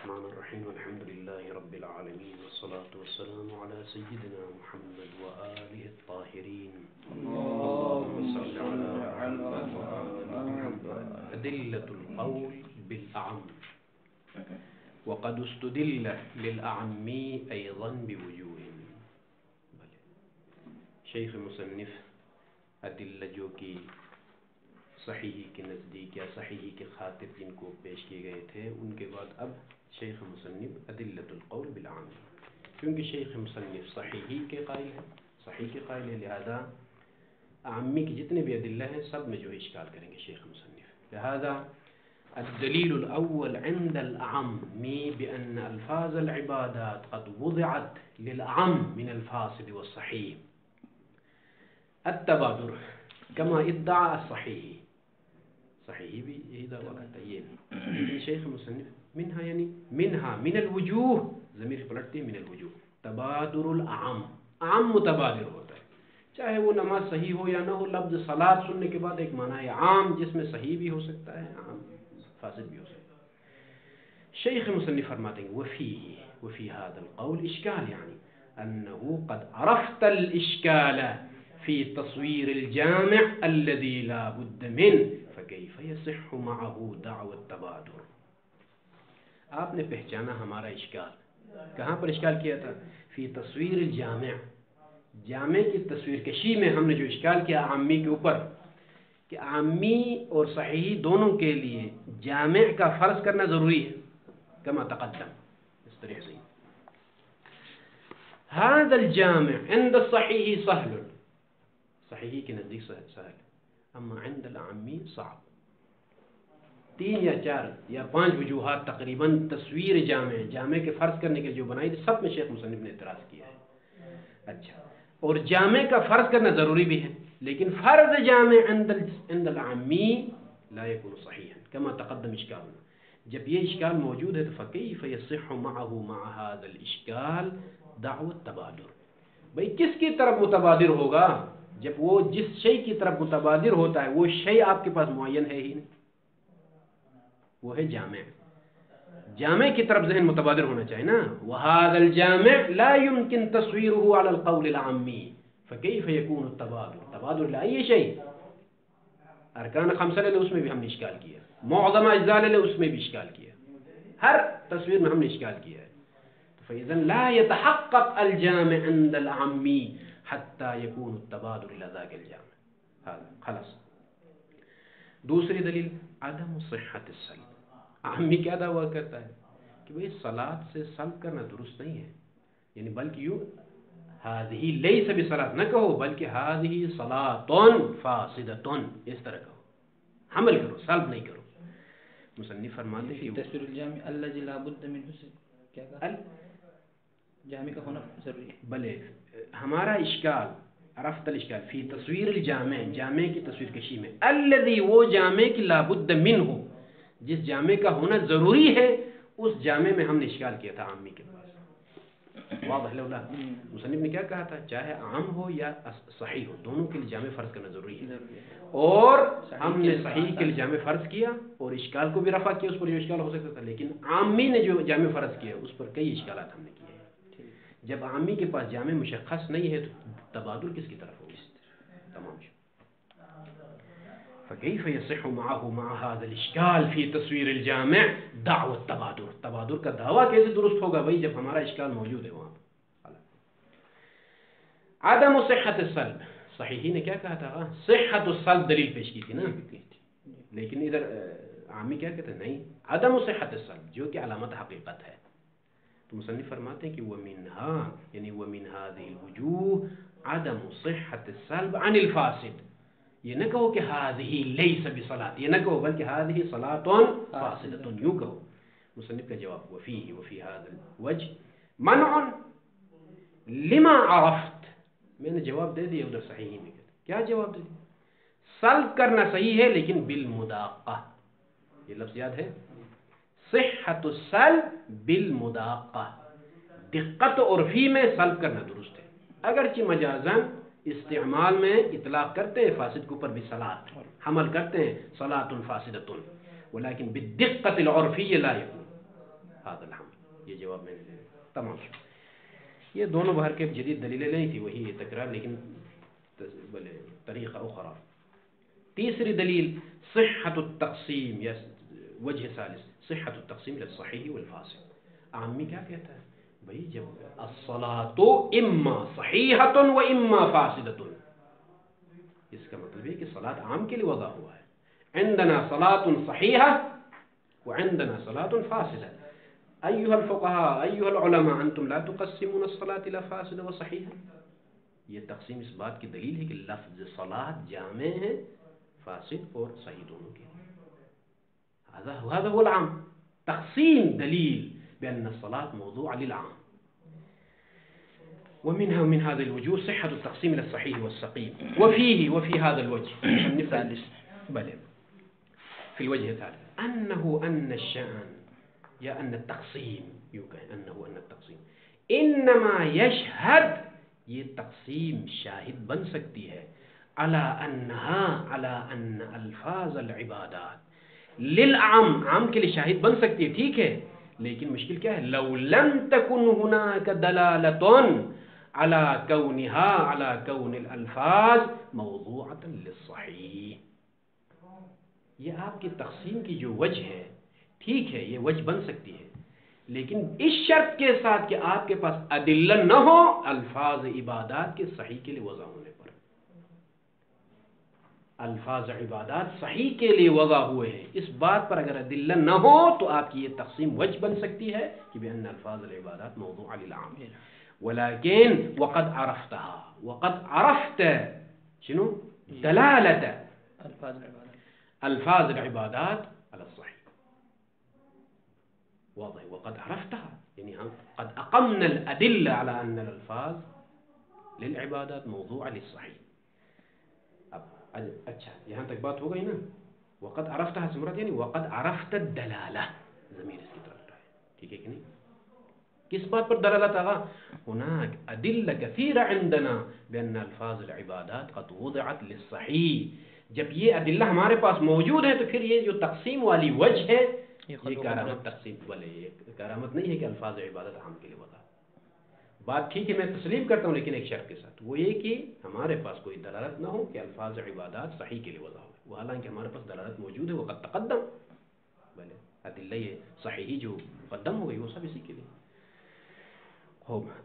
الرحمن الرحيم والحمد لله رب العالمين والصلاة والسلام على سيدنا محمد وآله الطاهرين اللهم صل على محمد وآل محمد. أدلة القول بالأعم وقد استدل للأعم أيضا بوجوه. شیخ مصنف ادلہ جو کہ صحیح کے نزدیک یا صحیح کے خاطر جن کو پیش کیے گئے تھے ان کے بعد اب شیخ مصنف ادلۃ القول بالعام، کیونکہ شیخ مصنف صحیح کے قائل ہے، صحیح کے قائل ہے، لہذا عامی کے جتنے بھی ادلہ ہیں سب میں جو اشکال کریں گے شیخ مصنف. لہذا الدلیل الاول عند الاعم بان الفاظ العبادات قد وضعت للاعم من الفاسد والصحیح التبادر كما ادعى الصحيح. صحیح بھی یہی دعویٰ کرتا ہے، یہ بھی لیکن شیخ مصنف منها یعنی منها من الوجوہ، ضمیر پلٹتی من الوجوہ، تبادر الاعم، عام متبادر ہوتا ہے، چاہے وہ نماز صحیح ہو یا نہ ہو. لفظ صلاۃ سننے کے بعد ایک معنی ہے عام جس میں صحیح بھی ہو سکتا ہے، عام فاسد بھی ہو سکتا ہے. شیخ مصنف فرماتے ہیں وفي هذا القول اشکال، یعنی انه قد عرفت الاشکال في تصوير الجامع الذي لا بد منه فكيف يصح معه دعوى التبادر. آپ نے پہچانا ہمارا اشکال، کہاں پر اشکال کیا تھا؟ فی تصویر الجامع، جامع کی تصویر کشی میں ہم نے جو اشکال کیا عامی کے اوپر کہ عامی اور صحیح دونوں کے لیے جامع کا فرض کرنا ضروری ہے، کما تقدم اس طرح سے. هذا الجامع عند الصحيح سهل، صحیح کے نزدیک سہل، اما عند العامی صعب. 3 یا 4 یا 5 وجوہات تقریباً تصویر جامع کے فرض کرنے کے جو بنائی تھی سب میں شیخ مصنف نے اعتراض کیا ہے. اچھا، اور جامع کا فرض کرنا ضروری بھی ہے، لیکن فرض جامع عند العامی لا يكون صحیحا كما تقدم اشکالنا. جب یہ اشکال موجود ہے تو فكيف يصح معه مع هذا الاشکال دعوى التبادر. بھئی کس کی طرف متبادر ہوگا؟ جب وہ جس شے کی طرف متبادر ہوتا ہے وہ شے آپ کے پاس معین ہے ہی نہیں، وہ ہے جامع. جامع کی طرف ذہن متبادر ہونا چاہیے نا. وهذا الجامع لا يمكن تصويره على القول العامي فكيف يكون التبادر. تبادر لأي شيء، ارکان خمسہ لے اس میں بھی ہم نے اشکال کیا، معظم اجزاء لے اس میں بھی اشکال کیا، ہر تصویر میں ہم نے اشکال کیا ہے. فإذا لا يتحقق الجامع عند العامي حتى يكون التبادر الى ذاك الجامع. هذا خلاص. دوسری دلیل عدم صحت السلب. عامی کیا دعویٰ کرتا ہے کہ بھئی صلاۃ سے سلب کرنا درست نہیں ہے، یعنی بلکہ یوں هذه ليس بصلاۃ نہ کہو بلکہ هذه صلاۃ فاسدۃ، اس طرح کہو، حمل کرو، سلب نہیں کرو. مصنف فرماتے ہیں تصویر الجامع الذي لا بد منه سے کیا کہا؟ جامع کا ہونا ضروری ہے. بلے ہمارا اشکال عرفت الاشکال فی تصویر الجامع، جامع کی تصویر کشی میں، الذی وہ جامع کی لابد منہ، جس جامع کا ہونا ضروری ہے، اس جامع میں ہم نے اشکال کیا تھا عامی کے پاس. واضح لولا مصنف نے کیا کہا تھا؟ چاہے عام ہو یا صحیح ہو دونوں کے لیے جامع فرض کرنا ضروری ہے، اور ہم نے صحیح کے لیے جامع فرض کیا اور اشکال کو بھی رفع کیا اس پر جو اشکال ہو سکتا تھا، لیکن عامی نے جو جامع فرض کیا اس پر کئی اشکالات ہم نے کیے. جب عامی کے پاس جامع مشخص نہیں ہے تو تبادر کس کی طرف ہوگی؟ تمام. فكيف يصح معه مع هذا الاشكال في تصوير الجامع دعوى التبادر. تبادر کا دعویٰ کیسے درست ہوگا بھائی جب ہمارا اشکال موجود ہے وہاں پر. عدم صحت السلب، صحیحی نے کیا کہا تھا؟ صحت السلب دلیل پیش کی تھی نا، لیکن ادھر عامی کیا کہتے ہیں؟ نہیں، عدم صحت السلب جو کہ علامت حقیقت ہے. تو مصنف فرماتے ہیں کہ ومنها یعنی ومن هذه الوجوه عدم صحت السلب عن الفاسد. یہ نہ کہو کہ هذه ليس بصلاۃ، یہ نہ کہو بلکہ هذه صلاۃ فاسدۃ، یوں کہو. مصنف کا جواب وفي هذا الوجه منع لما عرفت. میں نے جواب دے دیا ادھر صحیح میں. کیا جواب دے دیا؟ سلب کرنا صحیح ہے لیکن بالمداقہ، یہ لفظ یاد ہے، صحت السلب بالمداقہ، دقت عرفی میں سلب کرنا درست ہے، اگرچہ مجازاً استعمال میں اطلاق کرتے ہیں فاسد کے اوپر بھی صلاۃ، حمل کرتے ہیں صلاۃ فاسدۃ، ولیکن بالدقت العرفی لا یکون هذا العمل. یہ جواب میں نے تمام. یہ دونوں بہر کے جدید دلیلیں نہیں تھی، وہی تکرار لیکن طریقہ اخرى. تیسری دلیل صحة التقسیم یا وجہ ثالث صحة التقسیم للصحیح والفاسد. عامی کیا کہتا ہے بھائی جب الصلاة اما صحیحۃ و اما فاسدۃ، اس کا مطلب ہے کہ صلاۃ عام کے لیے وضع ہوا ہے. عندنا صلاۃ صحیحہ وعندنا صلاۃ فاسدہ. ایها الفقهاء ایها العلماء انتم لا تقسمون الصلاة الى فاسدہ و صحیحہ. یہ تقسیم اس بات کی دلیل ہے کہ لفظ صلاۃ جامع ہے فاسد اور صحیح دونوں کے. هذا هو العام. تقسیم دلیل بأن الصلاة موضوع للعام. ومنها ومن هذا الوجوه صحة التقسيم إلى الصحيح والسقيم. وفي هذا الوجه الثالث بل في الوجه الثالث أن الشأن يا أن التقسيم أن التقسيم إنما يشهد، یہ تقسیم شاہد بن سکتی ہے على أن الفاظ العبادات للعام، عام کے لیے شاہد بن سکتی ہے، ٹھیک ہے، لیکن مشکل کیا ہے لو لم تكن هناك دلالة على كون الالفاظ موضوعة للصحیح. یہ آپ کی تقسیم کی جو وجہ ہے ٹھیک ہے، یہ وجہ بن سکتی ہے، لیکن اس شرط کے ساتھ کہ آپ کے پاس ادلہ نہ ہو الفاظ عبادات کے صحیح کے لیے وضع ہونے پر. الفاظ عبادات صحیح کے لیے وضع ہوئے ہیں، اس بات پر اگر ادلہ نہ ہو تو آپ کی یہ تقسیم وجہ بن سکتی ہے کہ بأن الفاظ العبادات موضوع للعام. ولكن وقد عرفت شنو دلالة الفاظ العبادات على الصحيح. واضح. وقد عرفتها يعني قد أقمنا الأدلة على أن الألفاظ للعبادات موضوع للصحيح. اب اچھا یہاں تک بات ہو گئی نا. وقد عرفتها سمرت یعنی وقد عرفت الدلالة، ضمیر اس کی طرف ہے، ٹھیک ہے کہ نہیں. کس بات پر دلالت آگا؟ هناك أدلة كثيرة عندنا بأن الفاظ العبادات قد وضعت للصحيح. جب یہ ادلہ ہمارے پاس موجود ہے تو پھر یہ جو تقسیم والی وجہ ہے یہ کرامت تقسیم والے کرامت نہیں ہے کہ الفاظ عبادت عام کے لیے وضع. بات ٹھیک ہے میں تسلیم کرتا ہوں، لیکن ایک شرط کے ساتھ، وہ یہ کہ ہمارے پاس کوئی دلالت نہ ہو کہ الفاظ عبادات صحیح کے لیے وضع ہو. وہ حالانکہ ہمارے پاس دلالت موجود ہے، وہ قد تقدم بلے ادلہ یہ صحیح جو مقدم ہو گئی وہ سب اسی کے لیے.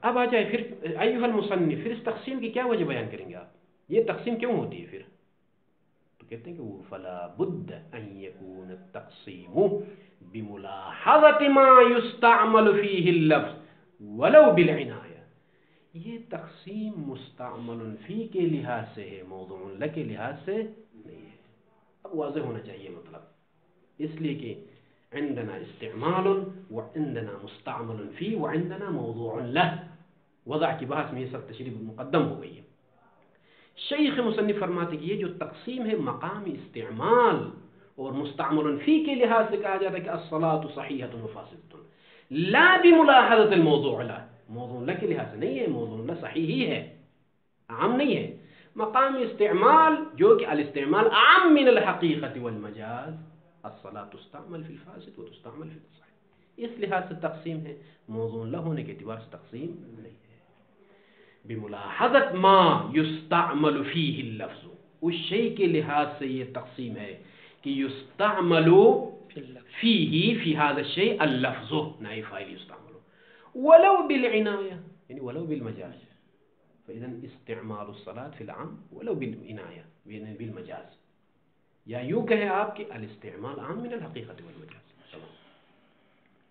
اب آ جائے پھر ایھا المصنف، پھر اس تقسیم کی کیا وجہ بیان کریں گے آپ؟ یہ تقسیم کیوں ہوتی ہے پھر؟ تو کہتے ہیں کہ وہ فلا بد ان يكون التقسیم بملاحظة ما يستعمل فيه اللفظ ولو بالعنایہ. یہ تقسیم مستعمل فی کے لحاظ سے ہے، موضوع ل کے لحاظ سے نہیں ہے. اب واضح ہونا چاہیے مطلب، اس لیے کہ عندنا استعمال وعندنا مستعمل فی وعندنا موضوع له. وضع کی بحث میں یہ سب تشریح مقدم ہو گئی ہے. شیخ مصنف فرماتے کہ یہ جو تقسیم ہے مقام استعمال اور مستعمل فی کے لحاظ سے کہا جاتا ہے کہ الصلاة صحیحۃ وفاسدۃ لا بملاحظۃ الموضوع له. موضوع له کے لحاظ سے نہیں ہے، موضوع له صحیح ہی ہے، عام نہیں ہے. مقام استعمال جو کہ الاستعمال عام من الحقیقت والمجاز، الصلاة تستعمل فی الفاسد وتستعمل فی الصحیح. اس لحاظ سے تقسیم ہے، موضوع له ہونے کے اعتبار سے تقسیم نہیں ہے. بملاحظت ما یستعمل فیہ اللفظ، اس شیء کے لحاظ سے یہ تقسیم ہے کہ یستعمل فیہ فی هذا الشیء اللفظ، نائب فاعل یستعمل ولو بالعنایہ یعنی ولو بالمجاز. فاذا استعمال الصلاة فی العام ولو بالعنایہ یعنی بالمجاز، یا یوں کہیں آپ کہ الاستعمال عام من الحقیقت والمجاز.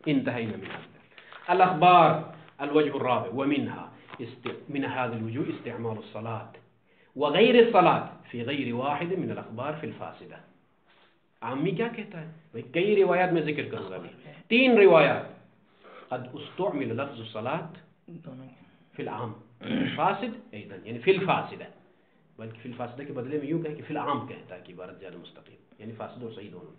انتہینا من هذا الاخبار. الوجه الرابع ومنها من هذا الوجوه استعمال الصلاة وغير الصلاة في غير واحد من الأخبار في الفاسدة. عامی کیا کہتا ہے بھئی؟ کئی روایات میں ذکر کروں گا ابھی، 3 روایات. قد استعمل لفظ الصلاة في العام فاسد ايضا یعنی في الفاسدة، بلکہ فی الفاسدہ کے بدلے میں یوں کہیں کہ فی العام کہتا ہے کہ عبارت زیادہ مستقیم، یعنی فاسد اور صحیح دونوں.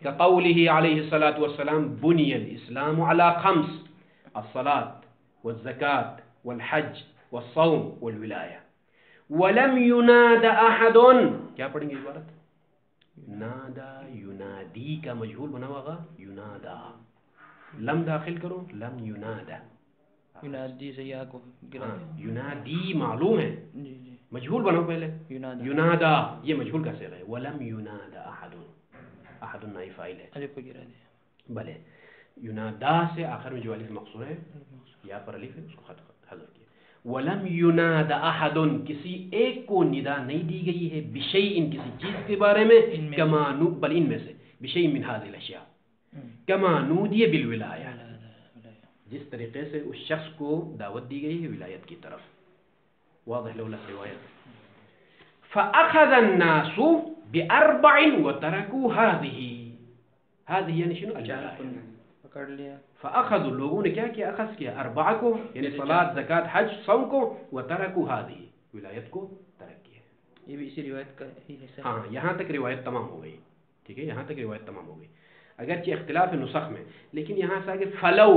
كقوله عليه الصلاة والسلام بني الإسلام على 5: الصلاة والزكاة والحج والصوم والولاية ولم يناد أحد. کیا پڑھیں گے عبارت؟ نادا ینادی کا مجہول بنا ہوگا، ینادا لم داخل کرو لم ینادا، ینادی سے یا کو گرا دیں۔ ینادی معلوم ہے، جی جی مجہول بنو پہلے، ینادا ینادا یہ مجہول کا صیغہ ہے، ولم ینادا احد، احد نائب فاعل ہے، الف کو گرا دیں۔ بھلے ینادا سے آخر میں جو الف مقصور ہے یا پر الف ہے اس کو حذف کیا، ولم یناد احد کسی ایک کو ندا نہیں دی گئی ہے، بشیء کسی چیز کے بارے میں، کما نو بل ان میں سے، بشیء من هذه الاشیاء، کما نودی بالولایہ، جس طریقے سے اس شخص کو دعوت دی گئی ہے ولایت کی طرف، واضح لولا روایت، فاخذ الناس باربع وتركوا هذه یعنی شنو الولایہ، پکڑ لیا، فاخذوا لوگوں نے کیا کیا، اخذ کیا اربعہ کو یعنی صلاۃ زکات حج صوم کو، وتركوا هذه ولایت کو ترک کیا۔ یہ بھی اسی روایت کا ہی حصہ ہے۔ ہاں یہاں تک روایت تمام ہو گئی، ٹھیک ہے، یہاں تک روایت تمام ہو گئی، اگرچہ اختلاف نسخ میں، لیکن یہاں سے آگے فلو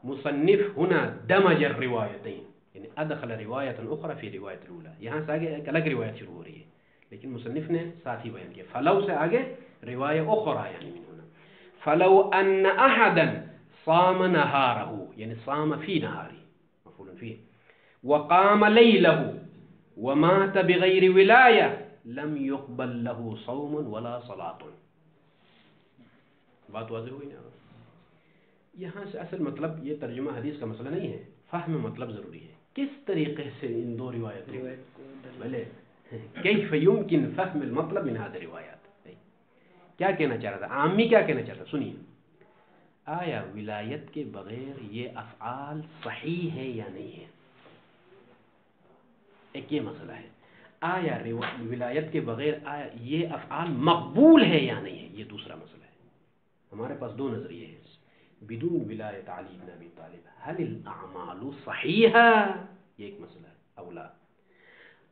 مصنف هنا دمج الروایتین یعنی ادخل روایت اخرى فی روایت الاولى، یہاں سے آگے ایک الگ روایت شروع ہو رہی ہے، لیکن مصنف نے ساتھ ہی بیان کیا، فلو سے آگے روایت اخرى یعنی من هنا، فلو ان احدا صام نهاره یعنی صام فی نهاری مفعول فیه، وقام لیله ومات بغیر ولایہ لم يقبل له صوم ولا صلاۃ۔ بات واضح ہوئی نا؟ یہاں سے اصل مطلب یہ ترجمہ حدیث کا مسئلہ نہیں ہے، فہم مطلب ضروری ہے، کس طریقے سے ان دو روایتوں بھلے کیف یمکن فہم المطلب من هذه الروایات، کیا کہنا چاہ رہا تھا عامی، کیا کہنا چاہ رہا تھا، سنیے، آیا ولایت کے بغیر یہ افعال صحیح ہے یا نہیں ہے، ایک یہ مسئلہ ہے، آیا ولایت کے بغیر آیا یہ افعال مقبول ہے یا نہیں ہے، یہ دوسرا مسئلہ ہے۔ ہمارے پاس دو نظریے ہیں، بدون ولایت علی بن ابی طالب هل الاعمال صحیحہ، یہ ایک مسئلہ ہے، اولا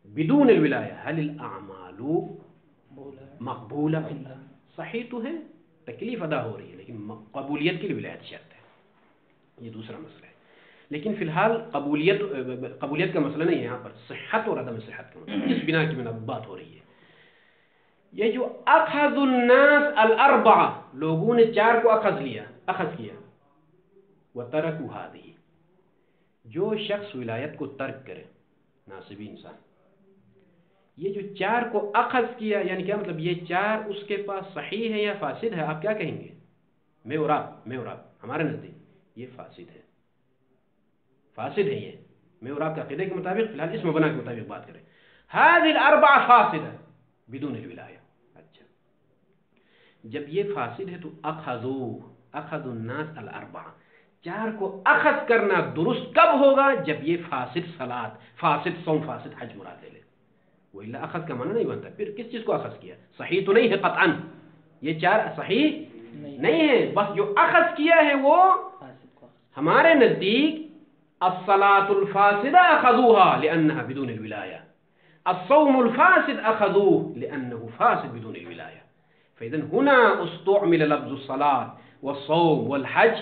بدون الولایہ هل الاعمال مقبولہ، صحیح تو ہے، تکلیف ادا ہو رہی ہے، لیکن قبولیت کے لیے ولایت شرط ہے، یہ دوسرا مسئلہ ہے، لیکن فی الحال قبولیت کا مسئلہ نہیں ہے، یہاں پر صحت اور عدم صحت کا مسئلہ، اس بنا کی بنا بات ہو رہی ہے۔ یہ جو اخذ الناس الاربعہ، لوگوں نے چار کو اخذ کیا، وترکوا هذه، جو شخص ولایت کو ترک کرے ناصبی انسان، یہ جو چار کو اخذ کیا یعنی کیا مطلب، یہ چار اس کے پاس صحیح ہے یا فاسد ہے، آپ کیا کہیں گے، میں اور آپ ہمارے نزدیک یہ فاسد ہے، یہ میں اور آپ کے عقیدے کے مطابق، فی الحال اس مبنا کے مطابق بات کریں، هذه الاربعہ فاسدہ بدون الولایہ۔ اچھا جب یہ فاسد ہے تو اخذ الناس الاربعہ، چار کو اخذ کرنا درست کب ہوگا، جب یہ فاسد صلاۃ، فاسد صوم، فاسد حج مراد لے لے، وہ الا اخذ کا معنی نہیں بنتا، پھر کس چیز کو اخذ کیا، صحیح تو نہیں ہے قطعا، یہ چار صحیح نہیں ہے، بس جو اخذ کیا ہے وہ ہمارے نزدیک الصلاۃ الفاسدہ اخذوها لانها بدون الولایہ، الصوم الفاسد اخذوه لانه فاسد بدون الولایہ، فاذا هنا استعمل لفظ الصلاۃ والصوم والحج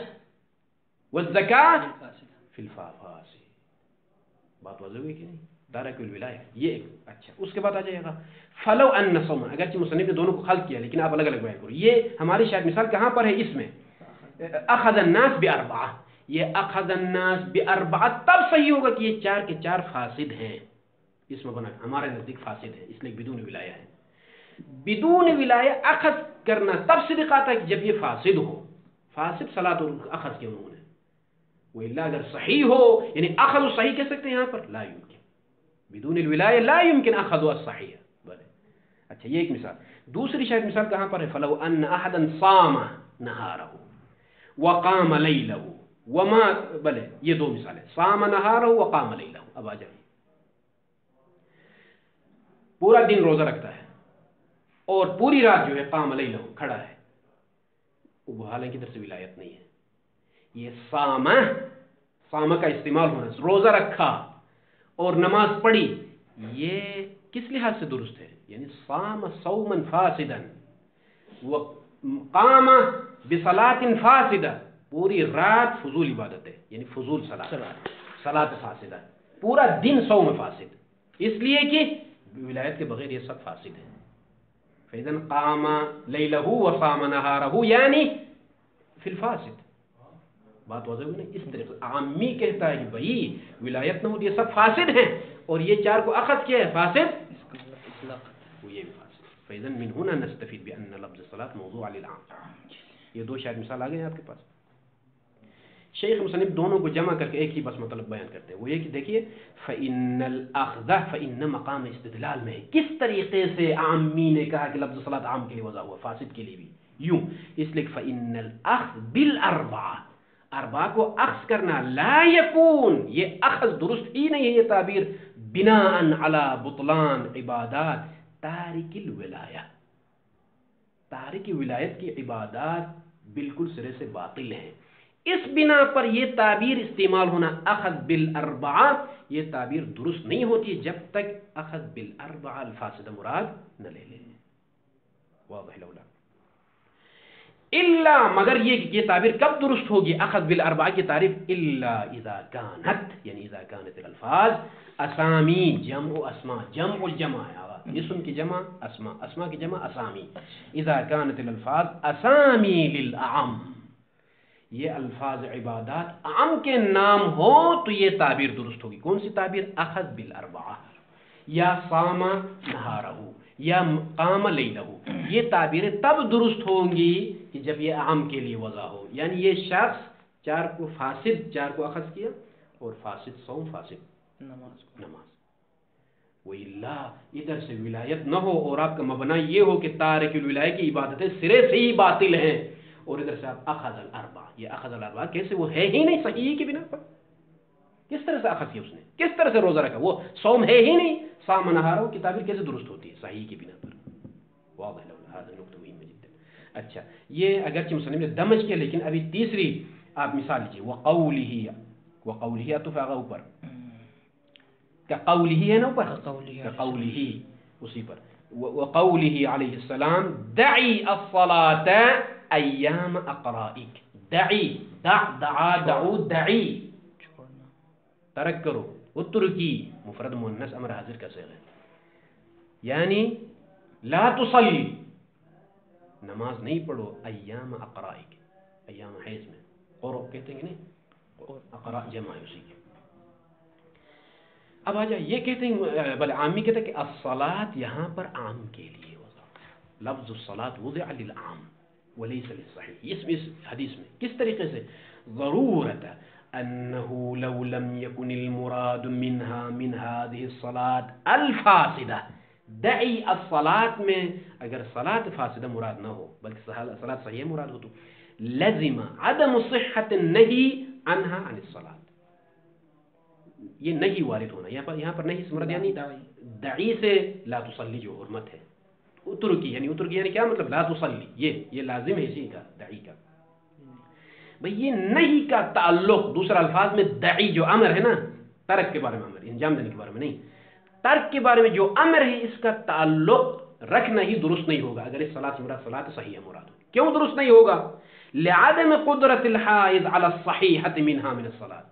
والزکاة فی الفاسد۔ بات واضح ہوئی کہ نہیں، تارک الولایہ یہ ایک، اچھا اس کے بعد آ جائے گا فلو ان صوم، اگرچہ مصنف نے دونوں کو خلط کیا لیکن آپ الگ الگ بیان کرو، یہ ہماری شاید مثال کہاں پر ہے، اس میں اخذ الناس باربعہ، یہ اخذ الناس باربعہ تب صحیح ہوگا کہ یہ چار کے چار فاسد ہیں، اس میں بنا ہمارے نزدیک فاسد ہے، اس لیے بدون ولایہ ہے، بدون ولایہ اخذ کرنا تب صدق آتا ہے کہ جب یہ فاسد ہو، فاسد صلاۃ اخذ کے انہوں نے، وہ الا اگر صحیح ہو یعنی اخذ صحیح کہہ سکتے ہیں یہاں پر، لا یمکن بدون الولایہ لا یمکن اخذ الصحیح، بلے اچھا یہ ایک مثال، دوسری شاید مثال کہاں پر ہے، فلو ان احدا صام نہارہ وقام لیلہ وما، بلے یہ دو مثالیں، صام نہارہ وقام لیلہ، اب آ جائیں، پورا دن روزہ رکھتا ہے اور پوری رات جو ہے قام لیلہ کھڑا ہے، وہ حالانکہ ادھر سے ولایت نہیں ہے، یہ سامہ کا استعمال ہونا، روزہ رکھا اور نماز پڑھی، یہ کس لحاظ سے درست ہے، یعنی صام صوما فاسدا وقام بصلاۃ فاسدہ، پوری رات فضول عبادت ہے، یعنی فضول صلاۃ فاسدہ، پورا دن صوم فاسد، اس لیے کہ ولایت کے بغیر یہ سب فاسد ہے، فإذن قام لیلہ وصام نہارہ یعنی فی الفاسد، بات واضح ہوئی نا. اس طرح سے عامی کہتا ہے کہ بھائی ولایت نہ ہوتی، یہ سب فاسد ہیں، اور یہ چار کو اخذ کیا ہے فاسد، وہ یہ بھی فاسد. فإذا من هنا نستفيد بأن لفظ الصلاة موضوع للعام. یہ دو شاید مثال آ گئے ہیں آپ کے پاس. شیخ مصنف دونوں کو جمع کر کے ایک ہی بس مطلب بیان کرتے ہیں، وہ یہ کہ دیکھیے فإن الأخذ فإن مقام استدلال میں ہے. کس طریقے سے عامی نے کہا کہ لفظ صلاۃ عام کے لیے وضع ہوا، فاسد کے لیے بھی یوں، اس لیے فإن الأخذ بالأربعة، اربعہ کو اخذ کرنا، لا یکون، یہ اخذ درست ہی نہیں ہے یہ تعبیر، بناء علی بطلان عبادات تارک الولایہ، تارک ولایت کی عبادات بالکل سرے سے باطل ہیں. اس بنا پر یہ تعبیر استعمال ہونا اخذ بالاربعہ، یہ تعبیر درست نہیں ہوتی جب تک اخذ بالاربعہ الفاسدہ مراد نہ لے لیں. واضح لولا الا، مگر یہ تعبیر کب درست ہوگی اخذ بالاربعہ کی تعریف، الا اذا كانت، یعنی اذا كانت الالفاظ اسامی جمع اسماء، جمع الجمع ہے، اسم کی جمع اسماء، اسماء کی جمع اسامی. اذا كانت الالفاظ اسامی للاعم، یہ الفاظ عبادات عام کے نام ہو تو یہ تعبیر درست ہوگی. کون سی تعبیر؟ اخذ بالاربعہ یا صام نہارہ یا قام لیلہ، یہ تعبیریں تب درست ہوں گی کہ جب یہ عام کے لیے وضع ہو. یعنی یہ شخص چار کو فاسد، چار کو اخذ کیا، اور فاسد صوم، فاسد نماز. وَإِلَّا، ادھر سے ولایت نہ ہو اور آپ کا مبنی یہ ہو کہ تارک الولایہ کی عبادتیں سرے سے ہی باطل ہیں، اور ادھر سے آپ اخذ الاربعہ، یہ اخذ الاربعہ کیسے، وہ ہے ہی نہیں صحیح کی بنا پر، کس طرح سے اخذ کیا اس نے، کس طرح سے روزہ رکھا، وہ صوم ہے ہی نہیں، صام نہارہ کی تعبیر کیسے درست ہوتی ہے صحیح کی بنا پر. واضح لولا هذا نقطہ مهم جدا. اچھا، یہ اگرچہ مصنف نے دمج کیا، لیکن ابھی تیسری آپ مثال لیجیے، وقولہ عطف آگا اوپر، کقولہ ہے نا اوپر، کقولہ اسی پر، وقولہ علیہ السلام دعی الصلاة ایام اقرائک، دعی، دعا، دعو، دعی، ترک کرو، اترکی، مفرد مؤنث امر حاضر کا صیغہ ہے، یعنی لا تصلی، نماز نہیں پڑھو، ایام اقرائک، ایام حیض میں، قرء کہتے ہیں کہ نہیں، اقراء جمع ہے اسی کی. اب آ جائے، یہ کہتے ہیں بل عامی کہتے ہیں کہ الصلاۃ یہاں پر عام کے لیے وضع، لفظ الصلاۃ وضع للعام وليس للصحيح. اس حدیث میں کس طریقے سے، ضرورت انه لو لم يكن المراد منها من هذه الصلاة الفاسدة، دعی الصلاۃ میں اگر صلاۃ فاسدہ مراد نہ ہو بلکہ صلاۃ صحیح مراد ہو تو لزم عدم صحت النہی عنها عن الصلاۃ، یہ نہیں وارد ہونا. یہاں پر نہیں مراد یعنی دعی سے لا تصلی جو حرمت ہے، اترکی یعنی کیا مطلب، لا تصلی، یہ لازم ہے اسی کا، دعی کا. بھئی یہ نہیں کا تعلق دوسرا الفاظ میں دعی جو امر ہے نا، ترک کے بارے میں امر، انجام دینے کے بارے میں نہیں، ترک کے بارے میں جو امر ہے اس کا تعلق رکھنا ہی درست نہیں ہوگا اگر اس صلاۃ سے مراد صلاۃ صحیح مراد ہو. کیوں درست نہیں ہوگا؟ لعدم قدرت الحائض على الصحیحۃ منها من الصلاۃ،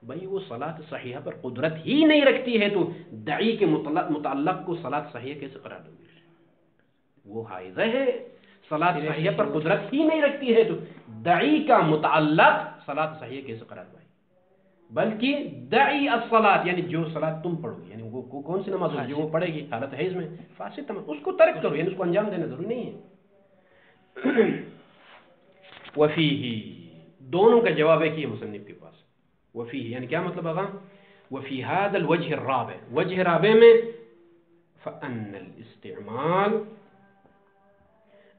بھئی وہ صلاۃ صحیحہ پر قدرت ہی نہیں رکھتی ہے تو دعی کے متعلق کو صلاۃ صحیحہ کیسے قرار دوں گی؟ وہ حائضہ ہے، صلاۃ صحیحہ پر قدرت ہی نہیں رکھتی ہے تو دعی کا متعلق صلاۃ صحیحہ کیسے قرار پائے؟ بلکہ دعی الصلاۃ یعنی جو صلاۃ تم پڑھو گے، یعنی وہ کون سی نماز ہوگی جو وہ پڑھے گی حالت حیض میں، فاسد تمام، اس کو ترک کرو، یعنی اس کو انجام دینا ضروری نہیں ہے. وفیہ، دونوں کا جواب ہے کہ مصنف کے پاس وفیہ یعنی کیا مطلب ہوگا، وفی هذا الوجه الرابع، وجہ رابع میں فان الاستعمال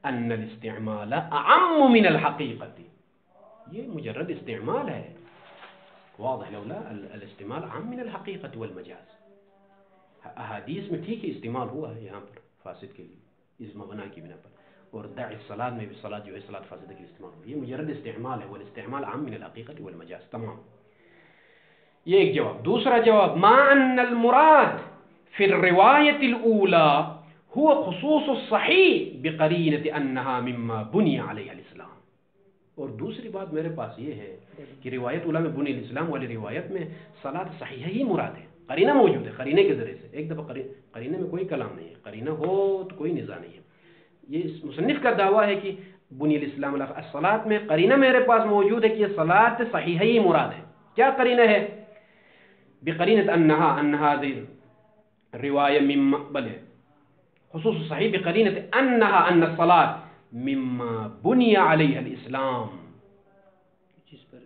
اعم من الحقیقت، یہ مجرد استعمال ہے. واضح لولا الاستعمال عام من الحقیقت والمجاز. احادیث میں ٹھیک ہے استعمال ہوا ہے یہاں پر فاسد کے لیے اس مبنا کی بنا پر، اور دع الصلاۃ میں بھی صلاۃ جو ہے صلاۃ فاسدہ کے لیے استعمال ہوا، یہ مجرد استعمال ہے، والاستعمال عام من الحقیقت والمجاز. تمام، یہ ایک جواب. دوسرا جواب، ما ان المراد فی الروایت الاولى هو خصوص الصحیح بقرینۃ انها مما بنی علیہ الاسلام. اور دوسری بات میرے پاس یہ ہے کہ روایت اولا میں بنی الاسلام والی روایت میں صلاۃ صحیحہ ہی مراد ہے، قرینہ موجود ہے، قرینے کے ذریعے سے. ایک دفعہ قرینے میں کوئی کلام نہیں ہے، قرینہ ہو تو کوئی نزاع نہیں ہے. یہ مصنف کا دعویٰ ہے کہ بنی الاسلام علی الصلاۃ میں قرینہ میرے پاس موجود ہے کہ یہ صلاۃ صحیحہ ہی مراد ہے. کیا قرینہ ہے؟ بقرینۃ انہا روایہ مما بلے خصوص صحیح بقرینۃ انہا ان الصلاۃ مما بنی علیہ الاسلام، جس پر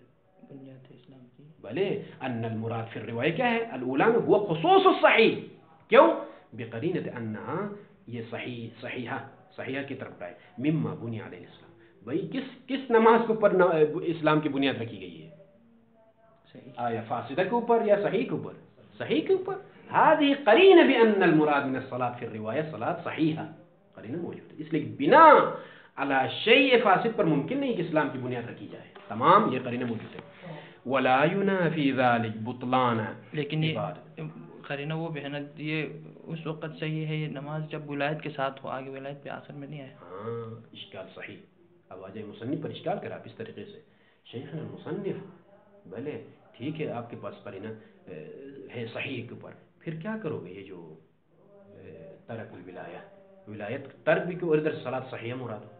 بنیاد اسلام کی. بلے ان المراد فی الروایہ کیا ہے؟ الاولی میں وہ خصوص الصحیح. کیوں؟ بقرینۃ انہا یہ صحیحہ کی طرف کا ہے. مما بنی علیہ الاسلام، بھائی کس نماز کے اوپر اسلام کی بنیاد رکھی گئی ہے؟ آیا فاسدہ کے اوپر یا صحیح کے اوپر؟ صحیح کے اوپر. هذه قرینہ بان المراد من الصلاۃ فی الروایہ صلاۃ صحیحہ، قرینہ موجود ہے. اس لیے بنا علی شیء فاسد پر ممکن نہیں کہ اسلام کی بنیاد رکھی جائے. تمام یہ قرینہ موجود ہے. ولا ينافي ذلك بطلان، لیکن یہ قرینہ وہ بھی ہے نا، یہ اس وقت صحیح ہے یہ نماز جب ولایت کے ساتھ ہو، آگے ولایت پہ آخر میں نہیں آئے. ہاں اشکال صحیح. اب آجائے مصنف پر اشکال کرا اس طریقے سے. شیخنا المصنف، بھلے ٹھیک ہے آپ کے پاس قرینہ ہے صحیح کے اوپر، پھر کیا کرو گے؟ یہ جو ترک الولایہ، ولایت ترک بھی اور ادھر صلاۃ صحیحہ مراد ہو،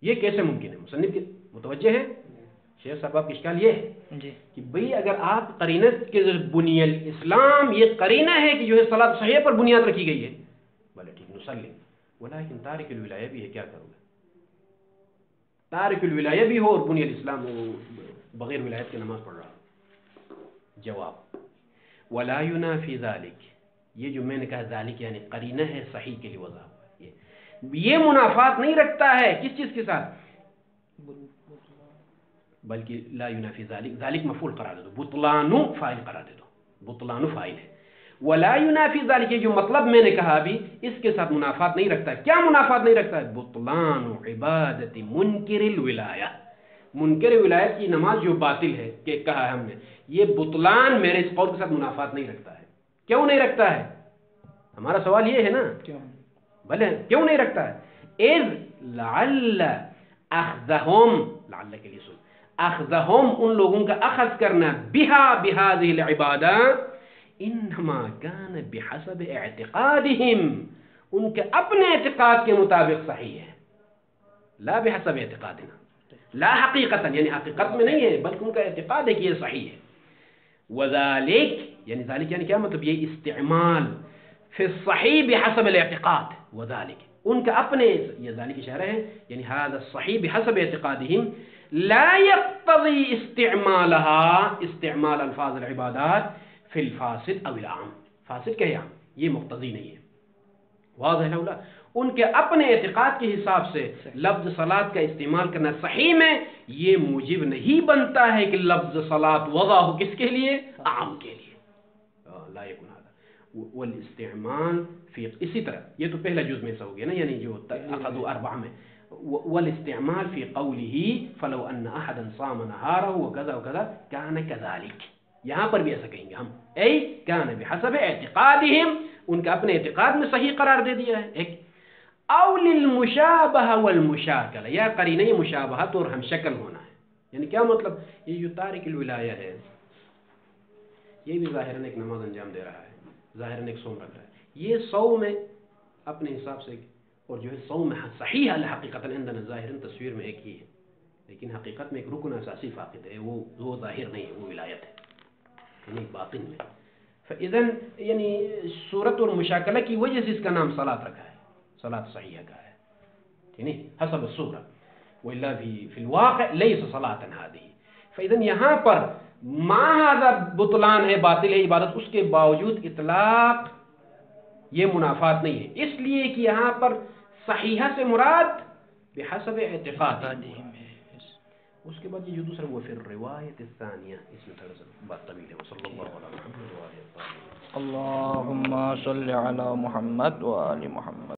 یہ کیسے ممکن ہے؟ مصنف کے متوجہ ہے شیخ صاحب آپ کی اشکال یہ ہے جی کہ بھئی اگر آپ قرینہ کے بنی الاسلام یہ قرینہ ہے کہ جو ہے صلاۃ صحیحہ پر بنیاد رکھی گئی ہے، بھلے ٹھیک نسلم، ولیکن تارک الولایہ بھی ہے، کیا کرو گے؟ تارک الولایہ بھی ہو اور بنی الاسلام بغیر ولایت کے نماز پڑھ رہا ہو. جواب ولا ينافي ذلك، یہ جو میں نے کہا ذالک یعنی قرینہ ہے صحیح کے لیے وضاحت، یہ منافات نہیں رکھتا ہے کس چیز کے ساتھ؟ بلکہ لا ينافي ذلك، ذالک مفعول قرار دے دو، بطلان فاعل قرار دے دو، بطلان فاعل ہے. ولا ينافي ذلك، یہ جو مطلب میں نے کہا ابھی اس کے ساتھ منافات نہیں رکھتا ہے. کیا منافات نہیں رکھتا ہے؟ بطلان عبادت منکر الولایہ، منکر ولایت کی نماز جو باطل ہے کہ کہا ہے ہم نے، یہ بطلان میرے اس قول کے ساتھ منافات نہیں رکھتا ہے. کیوں نہیں رکھتا ہے؟ ہمارا سوال یہ ہے نا، بھلے کیوں نہیں رکھتا ہے؟ اذ لعل اخذہم، لعل کے لیے سن، اخذہم ان لوگوں کا اخذ کرنا، بہا بہذہ العبادہ، انما کان بحسب اعتقادہم، ان کے اپنے اعتقاد کے مطابق صحیح ہے، لا بحسب اعتقادنا، لا حقیقتا یعنی حقیقت میں نہیں ہے بلکہ ان کا اعتقاد ہے کہ یہ صحیح ہے. وذالک یعنی ذالک یعنی کیا مطلب؟ یہ استعمال فی الصحیح بحسب الاعتقاد، وذالک ان کا اپنے، یہ ذالک اشارہ ہے یعنی هذا الصحیح بحسب اعتقادہم لا يقتضی استعمالها، استعمال الفاظ العبادات فی الفاسد او العام، فاسد کہ عام، یہ مقتضی نہیں ہے. واضح ہے؟ ان کے اپنے اعتقاد کے حساب سے لفظ صلاۃ کا استعمال کرنا صحیح میں یہ موجب نہیں بنتا ہے کہ لفظ صلاۃ وضع ہو کس کے لیے؟ عام کے لیے. لا يكون هذا والاستعمال فی، اسی طرح یہ تو پہلا جز میں سے ہو گیا نا، یعنی جو اخذوا اربعہ میں، والاستعمال فی قوله فلو ان احدا صام نهاره وكذا وكذا كان كذلك، یہاں پر بھی ایسا کہیں گے ہم، اے كان بحسب اعتقادهم، ان کا اپنے اعتقاد میں صحیح قرار دے دیا ہے. ایک او للمشابہ والمشاکلہ، یا قرینہ مشابہت اور ہم شکل ہونا ہے. یعنی کیا مطلب؟ یہ جو تارک الولایہ ہے یہ بھی ظاہراً ایک نماز انجام دے رہا ہے، ظاہراً ایک صوم رکھ رہا ہے، یہ 100 میں اپنے حساب سے، اور جو ہے 100 میں صحیح ہے حقیقتاً عندنا ظاہراً تصویر میں ایک ہی ہے، لیکن حقیقت میں ایک رکن اساسی فاقد ہے، وہ ظاہر نہیں ہے، وہ ولایت ہے یعنی باطن میں. فاذن یعنی صورت اور مشاکلہ کی وجہ سے اس کا نام صلاۃ رکھا ہے، صلاۃ صحیحہ کا ہے، ٹھیک ہے، حسب الصورہ، والا فی الواقع لیس صلاۃ هذه. فاذن یہاں پر ما هذا بطلان ہے، باطل ہے عبادت، اس کے باوجود اطلاق یہ منافات نہیں ہے، اس لیے کہ یہاں پر صحیحہ سے مراد بحسب اعتقاد ہے. اس کے بعد یہ جو دوسرا وہ پھر روایت الثانیہ، اس میں تھوڑا سا بات طویل ہے. صلی اللہ علیہ وسلم. اللہم صلی علی محمد و آل محمد.